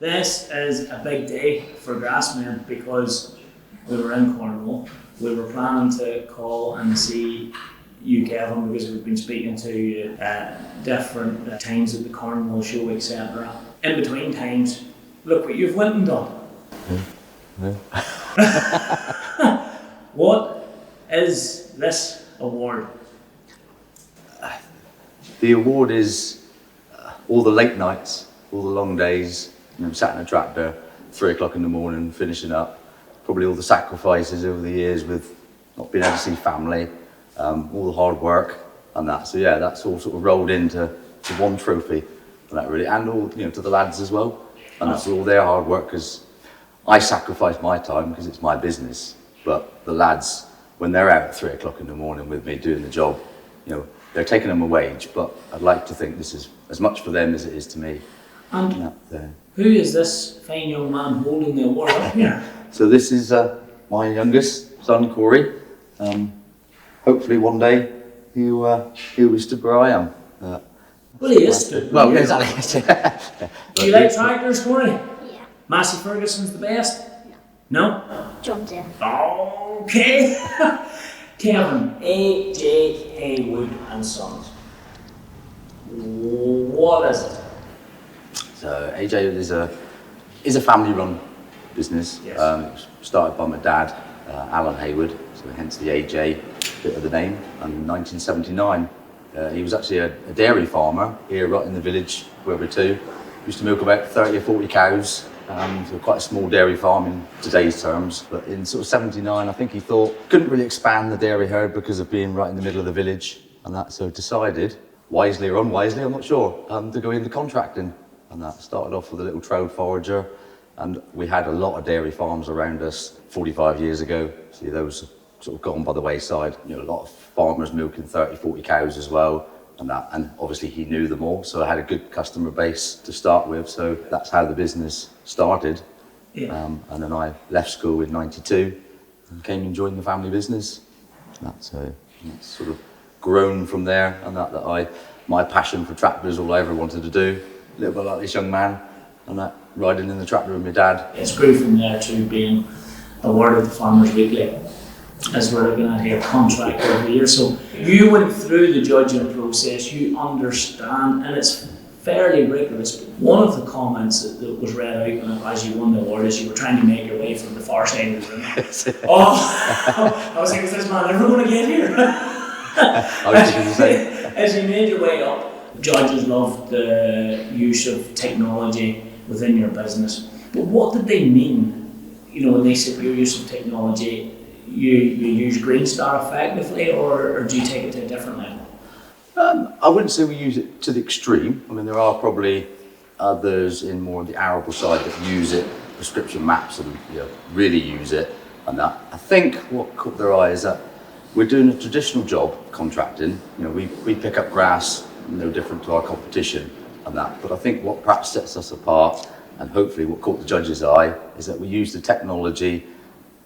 This is a big day for GRASSMEN because we were in Cornwall. We were planning to call and see you, Kevin, because we've been speaking to you at different times at the Cornwall show, etc. In between times, look what you've went and done. What is this award? The award is all the late nights, all the long days, sat in a tractor, 3 o'clock in the morning, finishing up, probably all the sacrifices over the years with not being able to see family, all the hard work and that. So yeah, that's all sort of rolled into one trophy, and that really, and all to the lads as well, and that's all their hard work, because I sacrifice my time because it's my business, but the lads, when they're out at 3 o'clock in the morning with me doing the job, they're taking them a wage, but I'd like to think this is as much for them as it is to me. And who is this fine young man holding the award up here? So this is my youngest son, Corey. Hopefully one day he'll be stood where I am. Well, he is stood. Well, exactly. Do you like tractors, Corey? Yeah. Massey Ferguson's the best? Yeah. No? John Deere. Okay. Kevin, A.J. Haywood and Sons. What is it? So AJ is a family-run business. Yes. It was started by my dad, Alan Haywood, so hence the AJ bit of the name. And in 1979, he was actually a dairy farmer here right in the village where we're to. Used to milk about 30 or 40 cows. So quite a small dairy farm in today's terms. But in sort of 79, I think he thought couldn't really expand the dairy herd because of being right in the middle of the village and that. So decided, wisely or unwisely, I'm not sure, to go into contracting. And that started off with a little trode forager, and we had a lot of dairy farms around us 45 years ago. See, those sort of gone by the wayside. A lot of farmers milking 30, 40 cows as well, and that. And obviously he knew them all, so I had a good customer base to start with. So that's how the business started. Yeah. And then I left school in '92 and came and joined the family business. That's sort of grown from there, and my passion for tractors, all I ever wanted to do. A little bit like this young man, and that riding in the tractor with my dad. It's grew from there to being awarded the Farmers Weekly, as we're looking at here, Contractor of the Year. So you went through the judging process, you understand, and it's fairly rigorous. One of the comments that was read out as you won the award is you were trying to make your way from the far side of the room. I was like, is this man ever going to get here? I was thinking the same. As you made your way up, judges loved the use of technology within your business. But what did they mean? When they said your use of technology, you use Green Star effectively, or do you take it to a different level? I wouldn't say we use it to the extreme. I mean, there are probably others in more of the arable side that use it, prescription maps, and really use it. And that, I think what caught their eye is that we're doing a traditional job, contracting. We pick up grass, no different to our competition and that. But I think what perhaps sets us apart, and hopefully what caught the judge's eye, is that we use the technology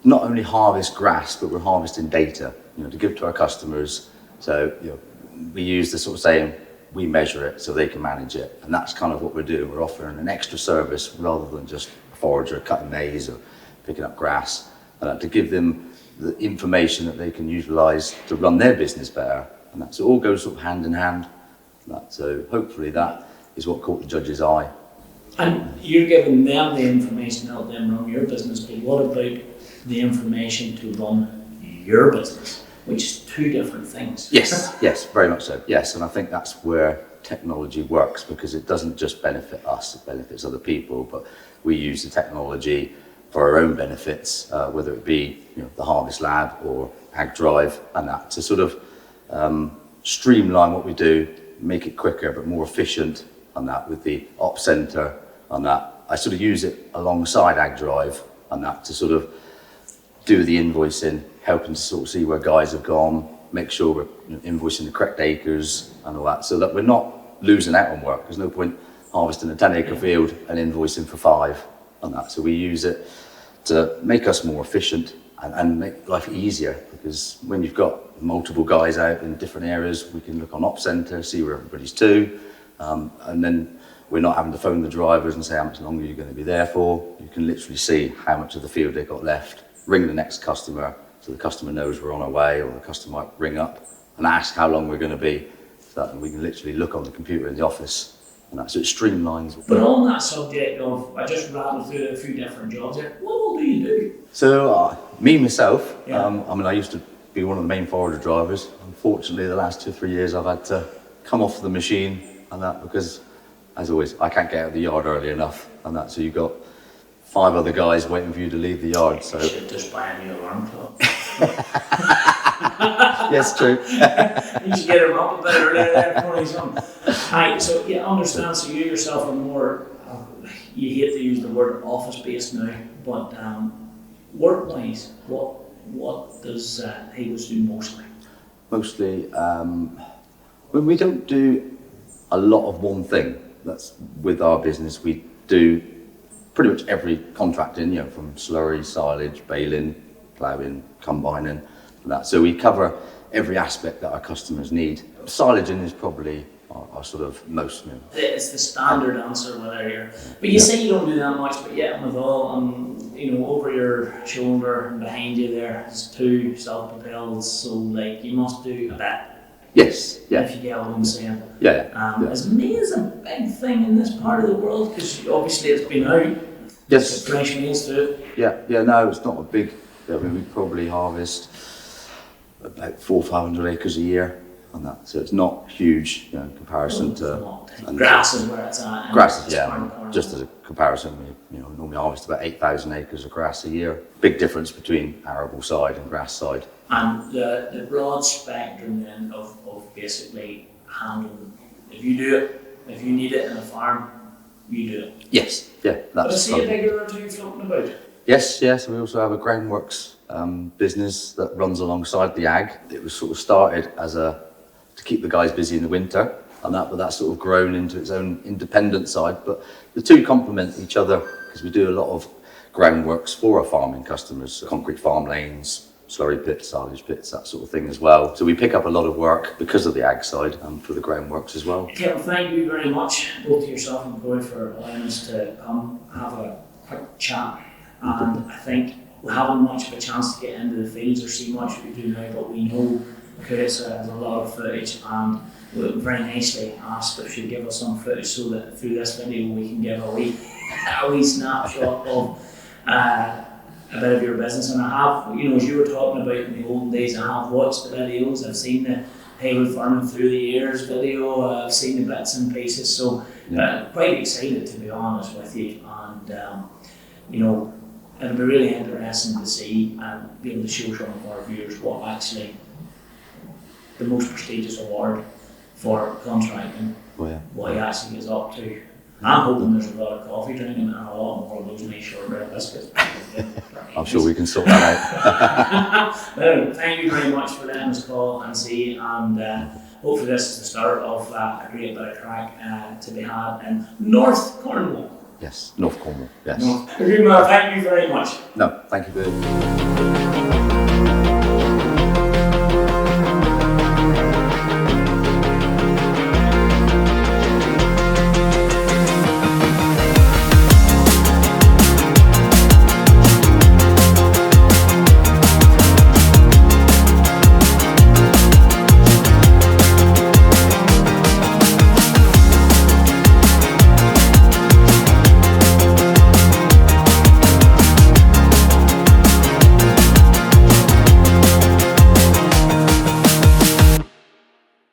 not only harvest grass, but we're harvesting data, to give to our customers. So we use the sort of saying, we measure it so they can manage it, and that's kind of what we're doing. We're offering an extra service rather than just a forager cutting maize or picking up grass, to give them the information that they can utilise to run their business better, and that. So it all goes sort of hand in hand. So hopefully that is what caught the judge's eye. And you're giving them the information to help them run your business, but what about the information to run your business, which is two different things? Yes, very much so. Yes, and I think that's where technology works, because it doesn't just benefit us, it benefits other people, but we use the technology for our own benefits, whether it be the Harvest Lab or Ag Drive, and that to sort of streamline what we do, make it quicker but more efficient, and that with the Ops Centre, and that I sort of use it alongside Ag Drive, and that to sort of do the invoicing, helping to sort of see where guys have gone, make sure we're invoicing the correct acres and all that, so that we're not losing out on work. There's no point harvesting a 10-acre field and invoicing for 5 and that. So we use it to make us more efficient and make life easier, because when you've got multiple guys out in different areas, we can look on Ops Centre, see where everybody's to, and then We're not having to phone the drivers and say how much longer you're going to be there for. You can literally see how much of the field they've got left, ring the next customer so the customer knows we're on our way, or the customer might ring up and ask how long we're going to be. So that we can literally look on the computer in the office, and that's, so it streamlines. But on that subject of, I just rattled through a few different jobs here, what all do you do? So myself, Yeah. I mean, I used to be one of the main forwarder drivers. Unfortunately, the last 2 or 3 years I've had to come off the machine and that, because as always, I can't get out of the yard early enough and that, so you've got 5 other guys waiting for you to leave the yard. So You should just buy a new alarm clock. yes, true. You should get him up a bit earlier there before he's on. Right, so yeah, I understand. So you yourself are more, you hate to use the word office-based now, but work-wise, what does Haywood do mostly? Mostly, when we don't do a lot of one thing. That's with our business. We do pretty much every contracting, you know, from slurry, silage, baling, ploughing, combining, and that. So we cover every aspect that our customers need. Silaging is probably our sort of most. You know, it's the standard answer whether you're. But you say you don't do that much, but yet with all, you know, over your shoulder and behind you there's 2 self-propelled, so like you must do a bit. Yes, yeah. If you get what I'm saying. Yeah. Is maize a big thing in this part of the world? Because obviously it's been out. Yes. Fresh maize to it. Yeah, no, it's not a big, I mean, we probably harvest about 400 or 500 acres a year on that. So it's not huge, you know, in comparison to... Grass is where it's at. Grass is, just as a comparison, we normally harvest about 8,000 acres of grass a year. Big difference between arable side and grass side. And the broad spectrum then of basically handling, if you do it, if you need it in a farm, you do it. Yes, yeah. But I see a digger or 2 floating about. Yes, we also have a groundworks business that runs alongside the ag. It was sort of started as to keep the guys busy in the winter and that, but that's sort of grown into its own independent side. But the 2 complement each other because we do a lot of groundworks for our farming customers, concrete farm lanes, slurry pits, silage pits, that sort of thing as well. So we pick up a lot of work because of the ag side for the groundworks as well. Okay, well, thank you very much, both to yourself and Corey, for allowing us to come have a quick chat. And I think we haven't much of a chance to get into the fields or see much we do now, but we know Kerensa has a lot of footage, and we very nicely asked if she'd give us some footage so that through this video we can give a wee snapshot of a bit of your business. And I have, you know, as you were talking about in the olden days, I have watched the videos, I've seen the Haywood Farming Through the Years video, I've seen the bits and pieces, so quite excited to be honest with you. And you know, it'll be really interesting to see and be able to show some of our viewers what actually the most prestigious award for contracting, what he actually is up to. I'm hoping there's a lot of coffee drinking and a lot more of those nice shortbread biscuits. I'm sure we can sort that out. Well, thank you very much for letting us call and see, and hopefully this is the start of a great bit of crack to be had in North Cornwall. Yes, North Cornwall, yes. Thank you very much. No, thank you, Bill.